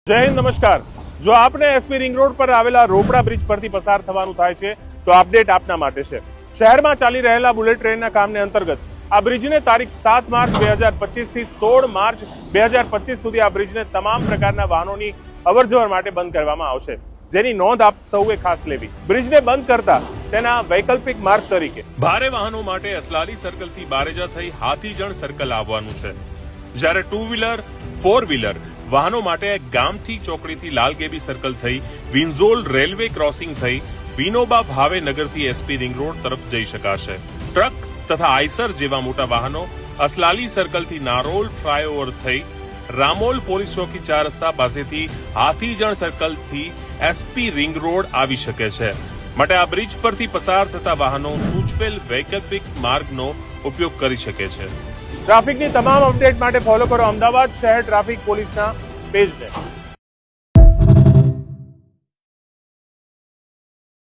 જય હિન્દ, નમસ્કાર। જો આપને એસપી રિંગ રોડ પર આવેલા રોપડા બ્રિજ પરથી પસાર થવાનું થાય છે તો અપડેટ આપના માટે છે। શહેરમાં ચાલી રહેલા બુલેટ ટ્રેનના કામને અંતર્ગત આ બ્રિજને તારીખ 7 માર્ચ 2025 થી 16 માર્ચ 2025 સુધી આ બ્રિજને તમામ પ્રકારના વાહનોની અવરજવર માટે બંધ કરવામાં આવશે, જેની નોંધ આપ સૌએ ખાસ લેવી। બ્રિજને બંધ કરતા તેના વૈકલ્પિક માર્ગ તરીકે ભારે વાહનો માટે અસલાલી સર્કલ થી બારેજા થઈ હાથીજણ સર્કલ આવવાનું છે, જ્યારે 2 વ્હીલર 4 વ્હીલર વાહનો માટે ગામથી ચોકડીથી લાલગેબી સર્કલ થઈ વિંઝોલ રેલવે ક્રોસિંગ થઈ વિનોબા ભાવે નગરથી એસપી રિંગ રોડ તરફ જઈ શકાશે। ટ્રક તથા આઈસર જેવા મોટા વાહનો અસલાલી સર્કલથી નારોલ ફ્લાયઓવર થઈ રામોલ પોલીસ ચોકી 4 રસ્તા પાસેથી હાથીજણ સર્કલથી એસપી રિંગ રોડ આવી શકે છે, માટે આ બ્રિજ પરથી પસાર થતા વાહનો સૂચવેલ વૈકલ્પિક માર્ગનો ઉપયોગ કરી શકે છે। ટ્રાફિકની તમામ અપડેટ માટે ફોલો કરો અમદાવાદ શહેર ટ્રાફિક પોલીસના પેજને।